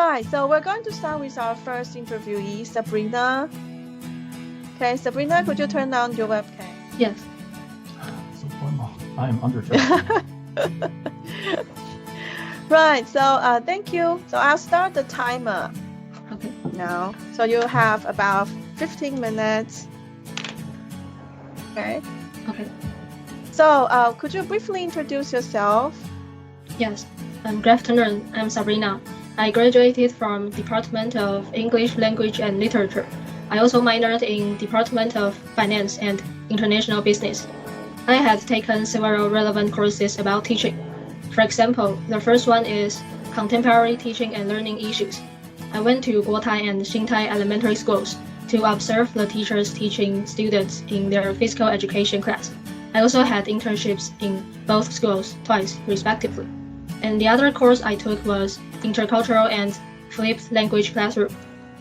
right, so we're going to start with our first interviewee, Sabrina. Okay, Sabrina, could you turn on your webcam? Yes. So formal. I am under pressure. Right, so thank you. So I'll start the timer Okay. now. So you have about 15 minutes. Okay. Okay. So could you briefly introduce yourself? Yes. Good afternoon. I'm Sabrina. I graduated from Department of English Language and Literature. I also minored in Department of Finance and International Business. I had taken several relevant courses about teaching. For example, the first one is Contemporary Teaching and Learning Issues. I went to Guotai and Xingtai elementary schools to observe the teachers teaching students in their physical education class. I also had internships in both schools twice, respectively. And the other course I took was Intercultural and Flipped Language Classroom.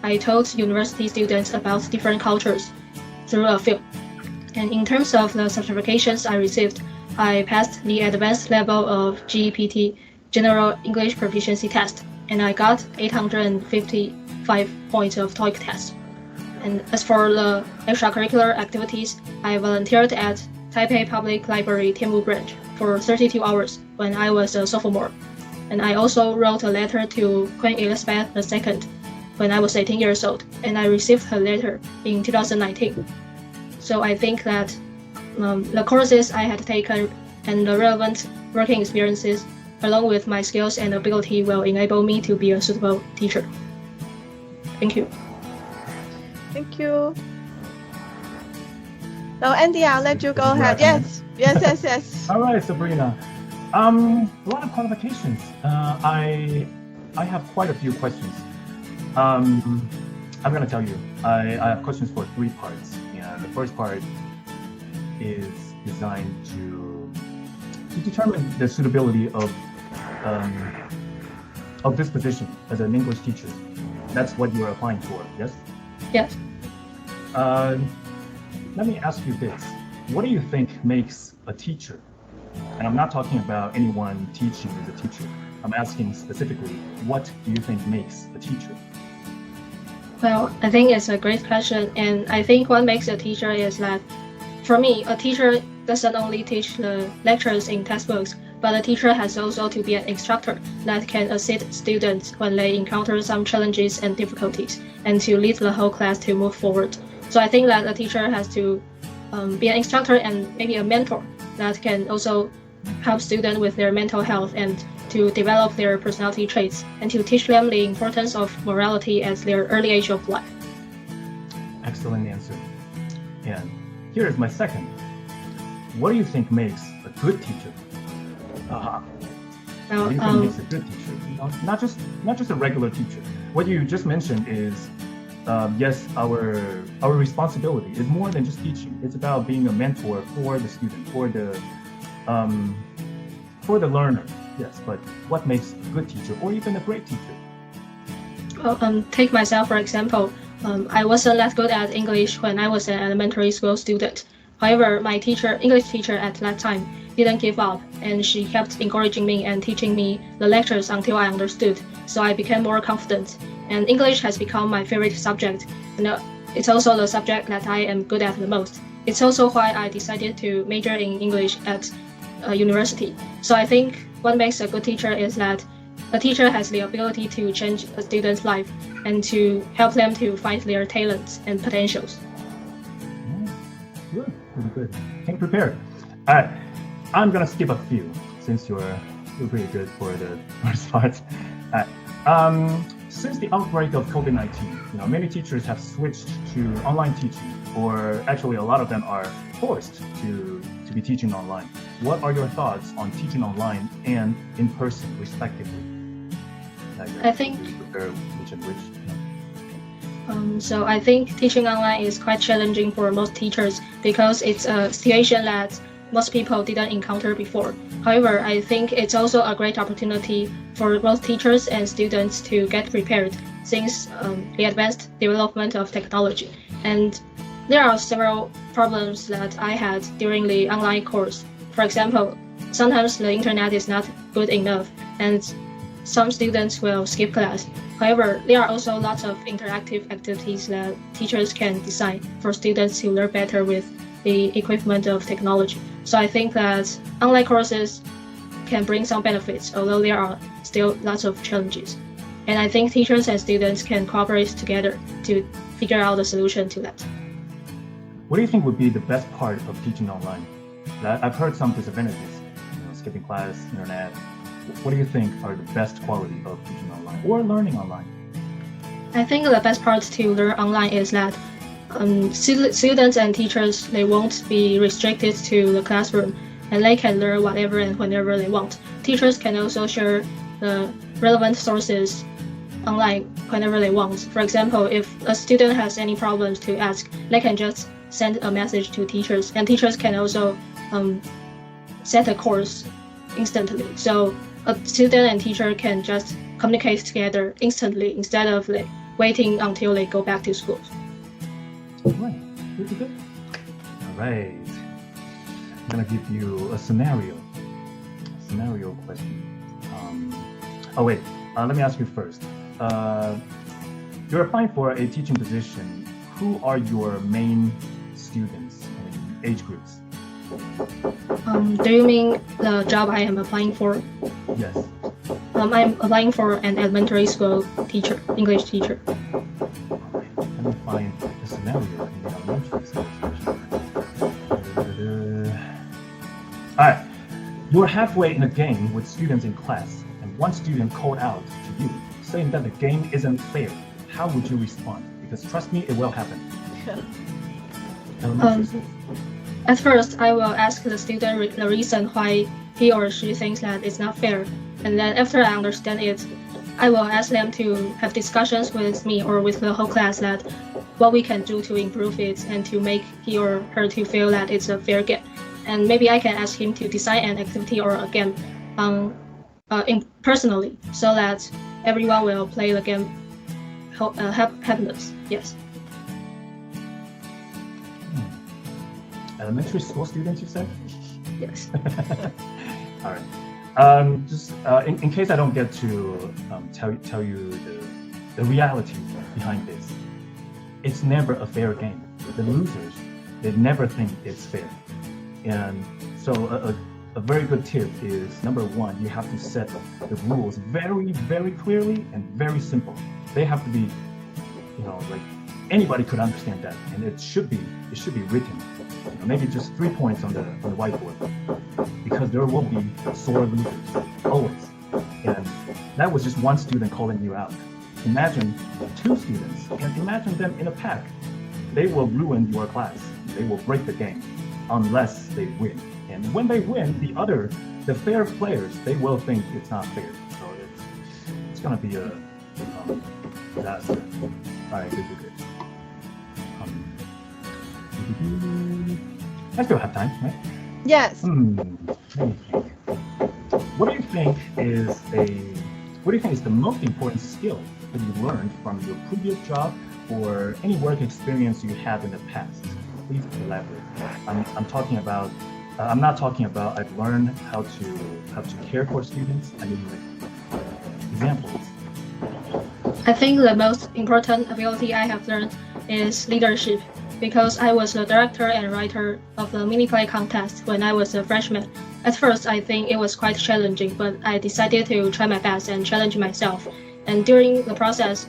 I taught university students about different cultures through a film. And in terms of the certifications I received, I passed the advanced level of GEPT, General English Proficiency Test, and I got 855 points of TOEIC test. And as for the extracurricular activities, I volunteered at Taipei Public Library Tianwu branch for 32 hours when I was a sophomore. And I also wrote a letter to Queen Elizabeth II when I was 18 years old, and I received her letter in 2019. So I think that the courses I had taken and the relevant working experiences, along with my skills and ability, will enable me to be a suitable teacher. Thank you. Thank you. Now, Andy, I'll let you go ahead. Yes. All right, Sabrina. A lot of qualifications. I have quite a few questions. I'm going to tell you, I have questions for 3 parts. And the first part is designed to determine the suitability of this position as an English teacher. That's what you're applying for, yes? Yes. Let me ask you this. What do you think makes a teacher? And I'm not talking about anyone teaching as a teacher. I'm asking specifically, what do you think makes a teacher? Well, I think it's a great question, and I think what makes a teacher is that, for me, a teacher doesn't only teach the lectures in textbooks, but a teacher has also to be an instructor that can assist students when they encounter some challenges and difficulties, and to lead the whole class to move forward. So I think that a teacher has to be an instructor and maybe a mentor that can also help students with their mental health and to develop their personality traits and to teach them the importance of morality at their early age of life. Excellent answer. And here is my second. What do you think makes a good teacher? What do you think makes a good teacher? Not just a regular teacher. What you just mentioned is, yes, our responsibility is more than just teaching. It's about being a mentor for the student, for the learner. Yes, but what makes a good teacher or even a great teacher? Take myself for example. I wasn't that good at English when I was an elementary school student. However, my English teacher at that time didn't give up, and she kept encouraging me and teaching me the lectures until I understood. So I became more confident, and English has become my favorite subject. And it's also the subject that I am good at the most. It's also why I decided to major in English at university. So I think what makes a good teacher is that a teacher has the ability to change a student's life and to help them to find their talents and potentials. Good, pretty good. Came prepared. All right, I'm gonna skip a few since you're pretty good for the first part. All right. Since the outbreak of COVID-19, many teachers have switched to online teaching, or actually a lot of them are forced to be teaching online. What are your thoughts on teaching online and in person, respectively? I think which and which. So I think teaching online is quite challenging for most teachers because it's a situation that most people didn't encounter before. However, I think it's also a great opportunity for both teachers and students to get prepared since the advanced development of technology. And there are several problems that I had during the online course. For example, sometimes the internet is not good enough, and some students will skip class. However, there are also lots of interactive activities that teachers can design for students to learn better with the equipment of technology. So I think that online courses can bring some benefits, although there are still lots of challenges. And I think teachers and students can cooperate together to figure out a solution to that. What do you think would be the best part of teaching online? I've heard some disadvantages, skipping class, internet. What do you think are the best quality of teaching online or learning online? I think the best part to learn online is that students and teachers, they won't be restricted to the classroom, and they can learn whatever and whenever they want. Teachers can also share the relevant sources online whenever they want. For example, if a student has any problems to ask, they can just send a message to teachers, and teachers can also set a course instantly. So a student and teacher can just communicate together instantly instead of waiting until they go back to school. All right, pretty good. All right, I'm gonna give you a scenario question. Let me ask you first. You're applying for a teaching position. Who are your main students and age groups? Do you mean the job I am applying for? Yes. I'm applying for an elementary school teacher, English teacher. Let me find the scenario in the elementary school. All right, you're halfway in a game with students in class, and one student called out to you, saying that the game isn't fair. How would you respond? Because trust me, it will happen. Elementary school. At first, I will ask the student the reason why he or she thinks that it's not fair. And then after I understand it, I will ask them to have discussions with me or with the whole class that what we can do to improve it and to make he or her to feel that it's a fair game. And maybe I can ask him to design an activity or a game personally, so that everyone will play the game happiness. Yes. Elementary school students, you said? Yes. All right. Just in case I don't get to tell you the reality behind this, it's never a fair game. The losers, they never think it's fair. And so a very good tip is, number one, you have to set the rules very, very clearly and very simple. They have to be, like anybody could understand that, and it should be written. Maybe just 3 points on the whiteboard, because there will be sore losers always. And that was just one student calling you out. Imagine 2 students, and imagine them in a pack. They will ruin your class. They will break the game unless they win. And when they win, the fair players, they will think it's not fair. So it's gonna be a disaster. All right, good. I still have time, right? Yes. Let me think. What do you think is the most important skill that you learned from your previous job or any work experience you had in the past? Please elaborate. I'm talking about. I'm not talking about I've learned how to care for students. I mean, like, examples. I think the most important ability I have learned is leadership, because I was the director and writer of the mini play contest when I was a freshman. At first, I think it was quite challenging, but I decided to try my best and challenge myself. And during the process,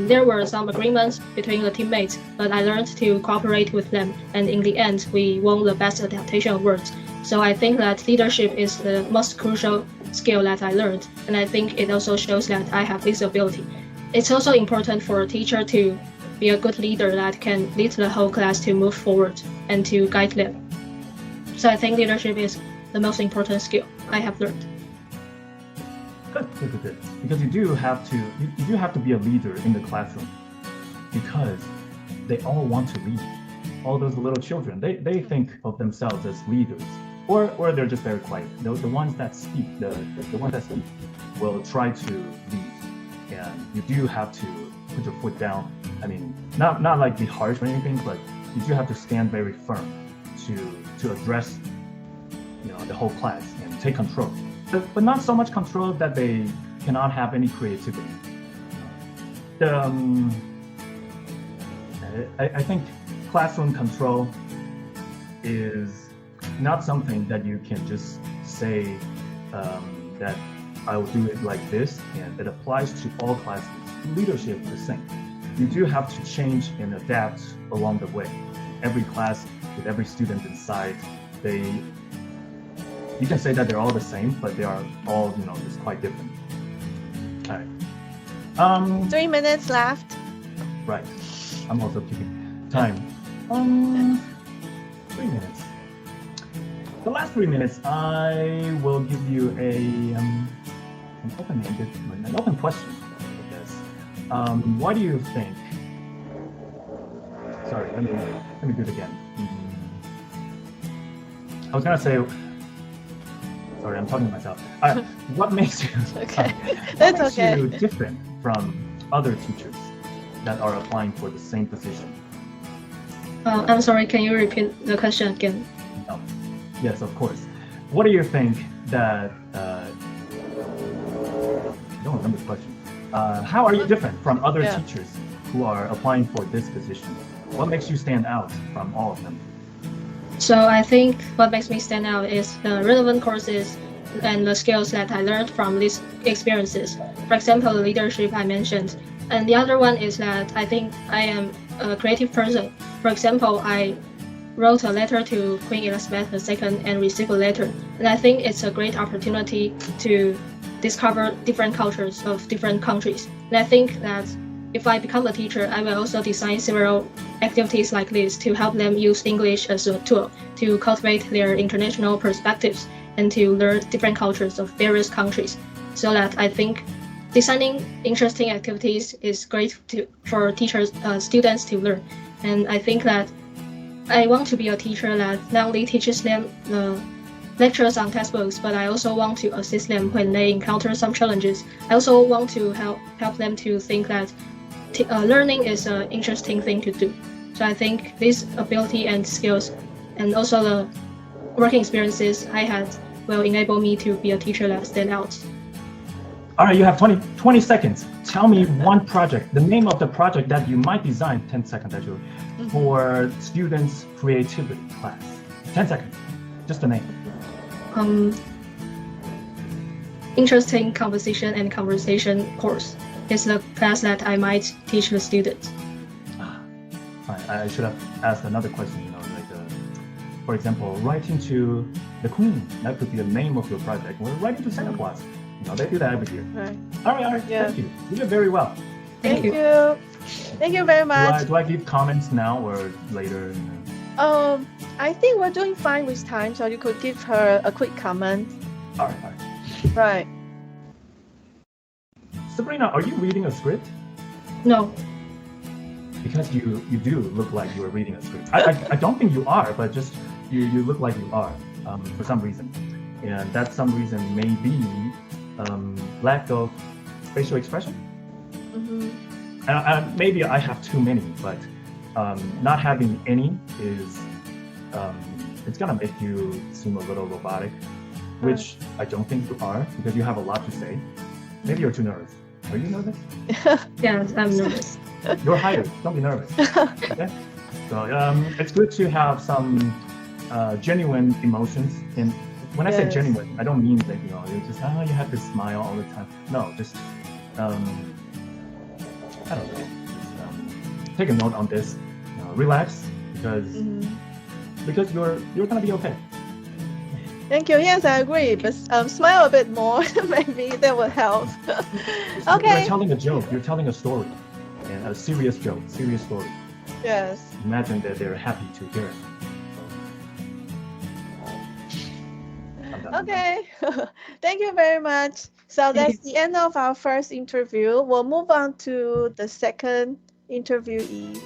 there were some agreements between the teammates, but I learned to cooperate with them, and in the end, we won the best adaptation awards. So I think that leadership is the most crucial skill that I learned, and I think it also shows that I have this ability. It's also important for a teacher to be a good leader that can lead the whole class to move forward and to guide them. So I think leadership is the most important skill I have learned. Good. Because you do have to be a leader in the classroom, because they all want to lead. All those little children, they think of themselves as leaders, or they're just very quiet. The ones that speak, the ones that speak will try to lead, and you do have to put your foot down. I mean, not like be harsh or anything, but you do have to stand very firm to address, the whole class and take control. But not so much control that they cannot have any creativity. I think classroom control is not something that you can just say that I will do it like this, and it applies to all classes. Leadership is the same. You do have to change and adapt along the way. Every class with every student inside, you can say that they're all the same, but they are all, just quite different. All right. 3 minutes left. Right. I'm also keeping time. 3 minutes. The last 3 minutes, I will give you an open question, I guess. Why do you think? Sorry, let me do it again. I was gonna say. Sorry, I'm talking to myself. What makes you? Okay, what that's makes okay. you different from other teachers that are applying for the same position? I'm sorry, can you repeat the question again? Oh, yes, of course. What do you think that? I don't remember the question. How are you different from other Yeah. teachers who are applying for this position? What makes you stand out from all of them? So I think what makes me stand out is the relevant courses and the skills that I learned from these experiences. For example, leadership I mentioned. And the other one is that I think I am a creative person. For example, I wrote a letter to Queen Elizabeth II and received a letter. And I think it's a great opportunity to discover different cultures of different countries. And I think that if I become a teacher, I will also design several activities like this to help them use English as a tool to cultivate their international perspectives and to learn different cultures of various countries. So that I think designing interesting activities is great for teachers, students to learn. And I think that I want to be a teacher that not only teaches them the lectures on textbooks, but I also want to assist them when they encounter some challenges. I also want to help them to think that learning is an interesting thing to do. So I think this ability and skills and also the working experiences I had will enable me to be a teacher that stands out. All right, you have 20 seconds. Tell me one project, the name of the project that you might design, 10 seconds actually, for students' creativity class. 10 seconds, just the name. Interesting composition and conversation course is the class that I might teach the students. I should have asked another question, for example, writing to the Queen. That could be the name of your project. Or writing to Santa Claus. They do that every year. Right. All right, Yeah. thank you. You did very well. Thank you. Thank you very much. Do I give comments now or later? I think we're doing fine with time, so you could give her a quick comment. All right. Right. Sabrina, are you reading a script? No, Because you do look like you are reading a script. I don't think you are, but just you look like you are for some reason. And that some reason may be lack of facial expression. And maybe I have too many, but not having any is it's gonna make you seem a little robotic, which I don't think you are because you have a lot to say. Maybe you're too nervous. Are you nervous? yeah, I'm nervous. You're hired. Don't be nervous. Okay. So it's good to have some genuine emotions. And when I say Yes. genuine, I don't mean that you just you have to smile all the time. No, just I don't know. Just, take a note on this. Relax because you're gonna be okay. Thank you. Yes, I agree. But smile a bit more. Maybe that will help. Okay. You're telling a joke. You're telling a story, and a serious joke, serious story. Yes. Imagine that they're happy to hear it. Okay. Thank you very much. So that's the end of our first interview. We'll move on to the second interviewee.